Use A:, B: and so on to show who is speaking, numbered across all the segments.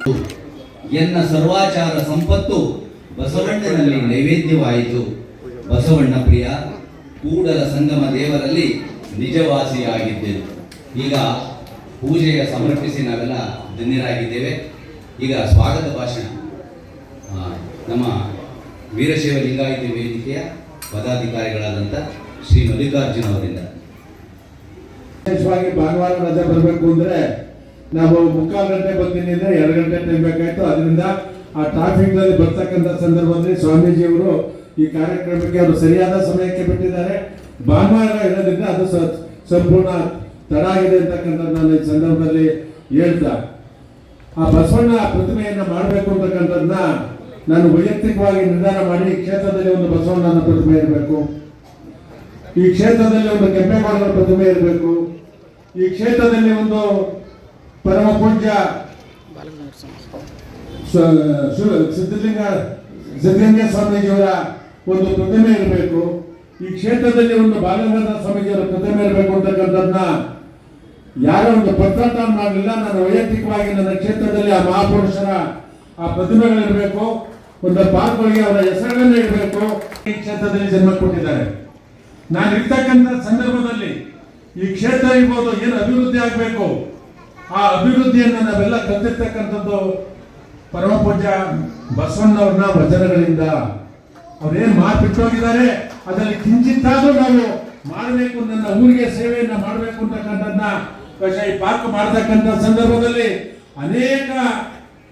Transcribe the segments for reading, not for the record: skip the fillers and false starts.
A: ಎನ್ನ ಸರ್ವಾಚಾರ ಸಂಪತ್ತು ಬಸವಣ್ಣನಲ್ಲಿ ನೈವೇದ್ಯವಾಯಿತು. ಬಸವಣ್ಣ ಪ್ರಿಯ ಕೂಡಲ ಸಂಗಮ ದೇವರಲ್ಲಿ ನಿಜವಾಸಿಯಾಗಿದ್ದೆನು. ಈಗ ಪೂಜೆಯ ಸಮರ್ಪಿಸಿ ನಾವೆಲ್ಲ ಧನ್ಯರಾಗಿದ್ದೇವೆ. ಈಗ ಸ್ವಾಗತ ಭಾಷಣ ನಮ್ಮ ವೀರಶೈವ ಲಿಂಗಾಯತ ವೇದಿಕೆಯ ಪದಾಧಿಕಾರಿಗಳಾದಂಥ ಶ್ರೀ ಮಲ್ಲಿಕಾರ್ಜುನ ಅವರಿಂದ.
B: ವಿಶೇಷವಾಗಿ ಭಾನುವಾರ ರಜೆ ಬರಬೇಕು ಅಂದರೆ ನಾವು 3/4 ಗಂಟೆ ಬರ್ತೀನಿ ಅಂದರೆ 2 ಗಂಟೆ ಟೈಮ್ ಬೇಕಾಯಿತು. ಅದರಿಂದ ಆ ಟ್ರಾಫಿಕ್ನಲ್ಲಿ ಬರ್ತಕ್ಕಂಥ ಸಂದರ್ಭದಲ್ಲಿ ಸ್ವಾಮೀಜಿಯವರು ಈ ಕಾರ್ಯಕ್ರಮಕ್ಕೆ ಅವರು ಸರಿಯಾದ ಸಮಯಕ್ಕೆ ಬಿಟ್ಟಿದ್ದಾರೆ. ಭಾನುವಾರ ಇರೋದ್ರಿಂದ ಅದು ಸಂಪೂರ್ಣ ತಡ ಆಗಿದೆ ಅಂತಕ್ಕಂಥದ್ದು ನಾನು ಈ ಸಂದರ್ಭದಲ್ಲಿ ಹೇಳ್ತಾ, ಆ ಬಸವಣ್ಣ ಪ್ರತಿಮೆಯನ್ನು ಮಾಡಬೇಕು ಅಂತಕ್ಕಂಥದ್ದನ್ನ ನಾನು ವೈಯಕ್ತಿಕವಾಗಿ ನಿರ್ಧಾರ ಮಾಡಿ ಈ ಕ್ಷೇತ್ರದಲ್ಲಿ ಒಂದು ಬಸವಣ್ಣನ ಪ್ರತಿಮೆ ಇರಬೇಕು, ಈ ಕ್ಷೇತ್ರದಲ್ಲಿ ಒಂದು ಕೆಂಪೇಗೌಡರ ಪ್ರತಿಮೆ ಇರಬೇಕು, ಈ ಕ್ಷೇತ್ರದಲ್ಲಿ ಒಂದು ಪರಮ ಪೂಜ್ಯ ಸಿದ್ಧಲಿಂಗ ಸ್ವಾಮೀಜಿಯವರ ಒಂದು ಪ್ರತಿಮೆ ಇರಬೇಕು, ಈ ಕ್ಷೇತ್ರದಲ್ಲಿ ಒಂದು ಬಾಲಗಂಗಾಧರ ಸ್ವಾಮೀಜಿಯವರ ಪ್ರತಿಮೆ ಇರಬೇಕು ಅಂತಕ್ಕಂಥದ್ದನ್ನ ಯಾರೋ ಒಂದು ಪತ್ರಟ ಮಾಡಲಿಲ್ಲ. ನಾನು ವೈಯಕ್ತಿಕವಾಗಿ ನನ್ನ ಕ್ಷೇತ್ರದಲ್ಲಿ ಆ ಮಹಾಪುರುಷರ ಆ ಪ್ರತಿಮೆಗಳಿರಬೇಕು, ಒಂದು ಪಾರ್ಕ್ಗಳಿಗೆ ಅವರ ಹೆಸರುಗಳನ್ನ ಇಡಬೇಕು. ಈ ಕ್ಷೇತ್ರದಲ್ಲಿ ಜನ್ಮ ಕೊಟ್ಟಿದ್ದಾರೆ. ನಾನು ಇರ್ತಕ್ಕಂಥ ಸಂದರ್ಭದಲ್ಲಿ ಈ ಕ್ಷೇತ್ರ ಇರ್ಬೋದು, ಏನು ಅಭಿವೃದ್ಧಿ ಆಗಬೇಕು ಆ ಅಭಿವೃದ್ಧಿಯನ್ನು ನಾವೆಲ್ಲ ಕಲ್ತಿರ್ತಕ್ಕಂಥದ್ದು ಪರಮ ಪೂಜ್ಯ ಬಸವಣ್ಣವ್ರನ್ನ ವಚನಗಳಿಂದ. ಅವ್ರೇನು ಮಾತು ಬಿಟ್ಟೋಗಿದ್ದಾರೆ ಅದರಲ್ಲಿ ಕಿಂಚಿತ್ತಾದ್ರೂ ನಾವು ಮಾಡಬೇಕು, ನನ್ನ ಊರಿಗೆ ಸೇವೆಯನ್ನ ಮಾಡಬೇಕು ಅಂತಕ್ಕಂಥದ್ದನ್ನ ಈ ಪಾರ್ಕ್ ಮಾಡತಕ್ಕಂಥ ಸಂದರ್ಭದಲ್ಲಿ ಅನೇಕ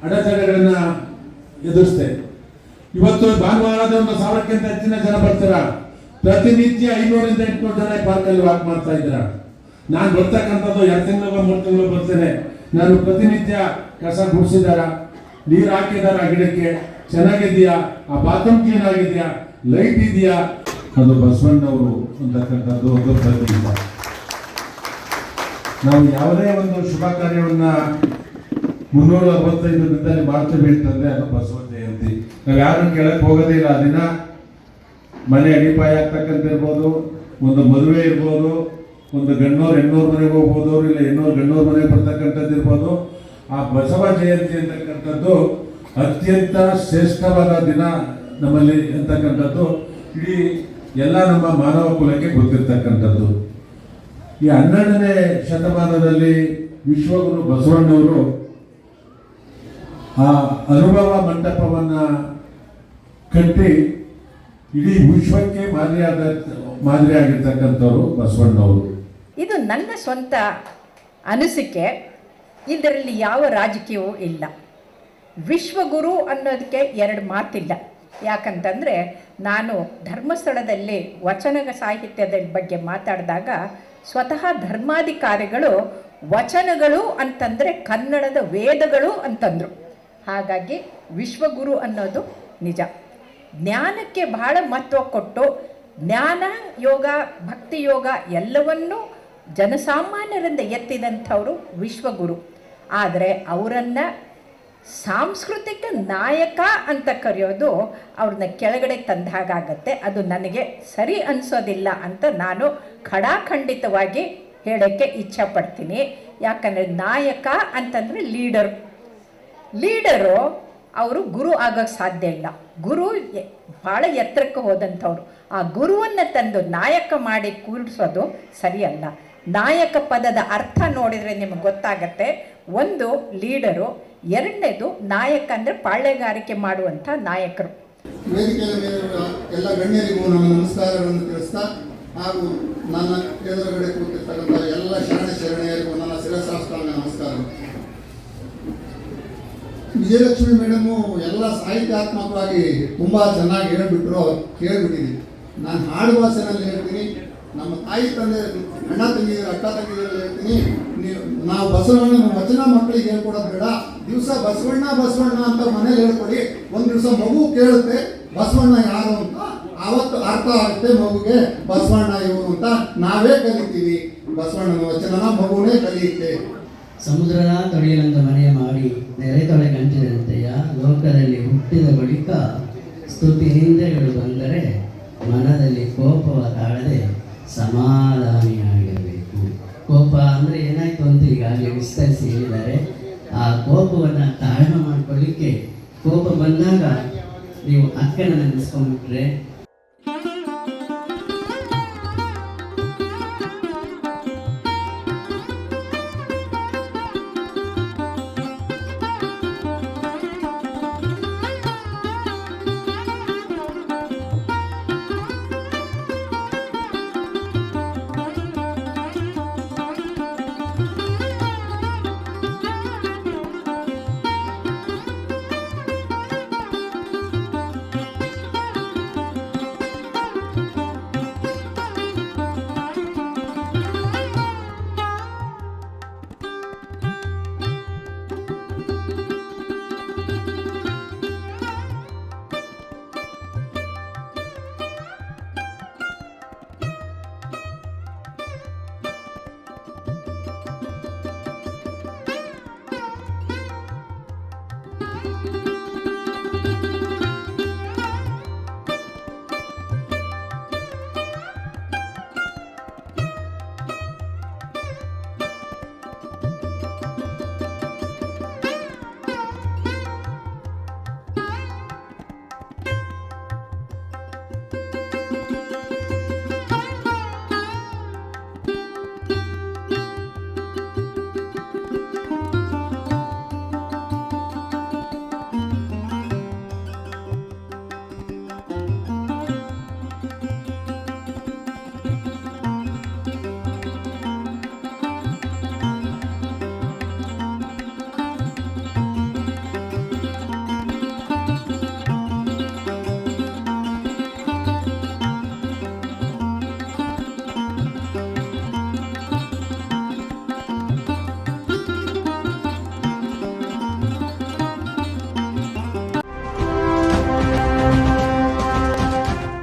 B: ಅಡೆತಡೆಗಳನ್ನ ಎದುರಿಸ್ತೇವೆ. ಇವತ್ತು ಭಾನುವಾರದ ಒಂದು 1000ಕ್ಕಿಂತ ಹೆಚ್ಚಿನ ಜನ ಬರ್ತೀರ. ಪ್ರತಿನಿತ್ಯ 500ರಿಂದ 800 ಜನ ಈ ಪಾರ್ಕಲ್ಲಿ ವಾಕ್ ಮಾಡ್ತಾ ಇದ್ದೀರ. ನಾನು ಬರ್ತಕ್ಕಂಥದ್ದು 2 ತಿಂಗಳು 3 ತಿಂಗಳು ಬರ್ತೇನೆ. ನಾನು ಪ್ರತಿನಿತ್ಯ ಕಸ ಗುಡಿಸಿದಾರ, ನೀರು ಹಾಕಿದಾರ, ಗಿಡಕ್ಕೆ ಚೆನ್ನಾಗಿದೆಯಾ, ಆ ಬಾತ್ರೂಮ್ ಕ್ಲೀನ್ ಆಗಿದೆಯಾ, ಲೈಟ್ ಇದೆಯಾ, ಅದು ಬಸವಣ್ಣವರು ಅಂತಕ್ಕಂಥದ್ದು ಒಂದು ಪ್ರತೀಕ. ನಾವು ಯಾವುದೇ ಒಂದು ಶುಭ ಕಾರ್ಯವನ್ನ 365 ದಿನದಲ್ಲಿ ಮಾಡ್ತೇವೆ ಅಂತಂದ್ರೆ ಅದು ಬಸವ ಜಯಂತಿ. ನಾವು ಯಾರು ಕೇಳಕ್ ಹೋಗೋದೇ ಇಲ್ಲ. ಆ ದಿನ ಮನೆ ಅಡಿಪಾಯ ಆಗ್ತಕ್ಕಂಥ ಇರ್ಬೋದು, ಒಂದು ಮದುವೆ ಇರ್ಬೋದು, ಒಂದು ಗಣ್ಣೋರು ಹೆಣ್ಣೂರು ಮನೆಗೆ ಹೋಗ್ಬೋದು, ಇಲ್ಲ ಹೆಣ್ಣೂರು ಗಣ್ಣೂರು ಮನೆಗೆ ಬರ್ತಕ್ಕಂಥದ್ದು ಇರ್ಬೋದು. ಆ ಬಸವ ಜಯಂತಿ ಅಂತಕ್ಕಂಥದ್ದು ಅತ್ಯಂತ ಶ್ರೇಷ್ಠವಾದ ದಿನ ನಮ್ಮಲ್ಲಿ ಅಂತಕ್ಕಂಥದ್ದು ಇಡೀ ಎಲ್ಲ ನಮ್ಮ ಮಾನವ ಕುಲಕ್ಕೆ ಗೊತ್ತಿರ್ತಕ್ಕಂಥದ್ದು. ಈ 12ನೇ ಶತಮಾನದಲ್ಲಿ ವಿಶ್ವಗುರು ಬಸವಣ್ಣವರು ಆ ಅನುಭವ ಮಂಟಪವನ್ನ ಕಟ್ಟಿ ಇಡೀ ವಿಶ್ವಕ್ಕೆ ಮಾದರಿಯಾಗಿರ್ತಕ್ಕಂಥವ್ರು ಬಸವಣ್ಣವರು.
C: ಇದು ನನ್ನ ಸ್ವಂತ ಅನಿಸಿಕೆ. ಇದರಲ್ಲಿ ಯಾವ ರಾಜಕೀಯವೂ ಇಲ್ಲ. ವಿಶ್ವಗುರು ಅನ್ನೋದಕ್ಕೆ 2 ಮಾತಿಲ್ಲ. ಯಾಕಂತಂದರೆ ನಾನು ಧರ್ಮಸ್ಥಳದಲ್ಲಿ ವಚನ ಸಾಹಿತ್ಯದ ಬಗ್ಗೆ ಮಾತಾಡಿದಾಗ ಸ್ವತಃ ಧರ್ಮಾಧಿಕಾರಿಗಳು ವಚನಗಳು ಅಂತಂದರೆ ಕನ್ನಡದ ವೇದಗಳು ಅಂತಂದರು. ಹಾಗಾಗಿ ವಿಶ್ವಗುರು ಅನ್ನೋದು ನಿಜ. ಜ್ಞಾನಕ್ಕೆ ಬಹಳ ಮಹತ್ವ ಕೊಟ್ಟು ಜ್ಞಾನ ಯೋಗ ಭಕ್ತಿ ಯೋಗ ಎಲ್ಲವನ್ನೂ ಜನಸಾಮಾನ್ಯರಿಂದ ಎತ್ತಿದಂಥವರು ವಿಶ್ವಗುರು. ಆದರೆ ಅವರನ್ನು ಸಾಂಸ್ಕೃತಿಕ ನಾಯಕ ಅಂತ ಕರೆಯೋದು ಅವ್ರನ್ನ ಕೆಳಗಡೆ ತಂದ ಹಾಗಾಗತ್ತೆ. ಅದು ನನಗೆ ಸರಿ ಅನಿಸೋದಿಲ್ಲ ಅಂತ ನಾನು ಖಡಾಖಂಡಿತವಾಗಿ ಹೇಳೋಕ್ಕೆ ಇಚ್ಛಪಡ್ತೀನಿ. ಯಾಕಂದರೆ ನಾಯಕ ಅಂತಂದರೆ ಲೀಡರು ಅವರು ಗುರು ಆಗೋಕ್ಕೆ ಸಾಧ್ಯ ಇಲ್ಲ. ಗುರು ಭಾಳ ಎತ್ತರಕ್ಕೆ ಹೋದಂಥವ್ರು. ಆ ಗುರುವನ್ನು ತಂದು ನಾಯಕ ಮಾಡಿ ಕೂರಿಸೋದು ಸರಿಯಲ್ಲ. ನಾಯಕ ಪದದ ಅರ್ಥ ನೋಡಿದರೆ ನಿಮಗೆ ಗೊತ್ತಾಗತ್ತೆ. ಒಂದು ಲೀಡರು, 2ನೇದು ನಾಯಕ ಅಂದರೆ ಪಾಳೆಗಾರಿಕೆ ಮಾಡುವಂಥ ನಾಯಕರು.
D: ವೇದಿಕೆಯ ಮೇಲಿರುವ ಎಲ್ಲ ಗಣ್ಯರಿಗೂ ನನ್ನ ನಮಸ್ಕಾರಗಳನ್ನು ತಿಳಿಸ್ತಾ, ಹಾಗೂ ನನ್ನ ಎದುರುಗಡೆ ಕೂತಿರ್ತಕ್ಕಂಥ ಎಲ್ಲ ಶರಣೆಯರಿಗೂ ನನ್ನ ಶಿರಸಾಷ್ಟಾಂಗ ನಮಸ್ಕಾರಗಳು. ವಿಜಯಲಕ್ಷ್ಮಿ ಮೇಡಮು ಎಲ್ಲ ಸಾಹಿತ್ಯಾತ್ಮಕವಾಗಿ ತುಂಬ ಚೆನ್ನಾಗಿ ಹೇಳ್ಬಿಟ್ರು, ಕೇಳಿಬಿಟ್ಟಿದ್ದೀನಿ. ನಾನು ಹಾಡು ಭಾಷೆನಲ್ಲಿ ಹೇಳ್ತೀನಿ, ನಮ್ಮ ತಾಯಿ ತಂದೆ ಅಣ್ಣ ತಂಗಿದ್ರು ಅಕ್ಕ ತಂಗಿದ್ರು ಹೇಳ್ತೀನಿ, ನಾವು ಬಸವಣ್ಣ ವಚನ ಮಕ್ಕಳಿಗೆ ಹೇಳ್ಕೊಡೋದು ಬೇಡ, ದಿವಸ ಬಸವಣ್ಣ ಅಂತ ಮನೇಲಿ ಹೇಳ್ಕೊಡಿ. ಒಂದು ದಿವಸ ಮಗು ಕೇಳುತ್ತೆ ಬಸವಣ್ಣ ಯಾರು ಅಂತ, ಆವತ್ತು ಅರ್ಥ ಆಗುತ್ತೆ ಮಗುಗೆ ಬಸವಣ್ಣ ಇವರು ಅಂತ. ನಾವೇ ಕಲಿತೀವಿ ಬಸವಣ್ಣನ ವಚನನ, ಮಗುನೇ ಕಲಿಯುತ್ತೆ.
E: ಸಮುದ್ರನ ತೊಳೆಯಲಂತ ಮನೆಯ ಮಾಡಿ ನೆರೆ ತೊಳೆ ಕಂಚಿನಂತೆಯ ಲೋಕದಲ್ಲಿ ಹುಟ್ಟಿದ ಬಳಿಕ ಸ್ತುತಿ ನಿಂದೆಗಳು ಬಂದರೆ ಮನದಲ್ಲಿ ಕೋಪವ ತಾಳದೆ ಸಮಾಧಾನಿಯಾಗಿರಬೇಕು. ಕೋಪ ಅಂದರೆ ಏನಾಯ್ತು ಅಂತ ಈಗಾಗಲೇ ವಿಸ್ತರಿಸಿ ಹೇಳಿದ್ದಾರೆ. ಆ ಕೋಪವನ್ನು ತಾಳ್ಮೆ ಮಾಡಿಕೊಳ್ಳಿಕ್ಕೆ ಕೋಪ ಬಂದಾಗ ನೀವು ಅಕ್ಕನ ನೆನೆಸ್ಕೊಂಡ್ಬಿಟ್ರೆ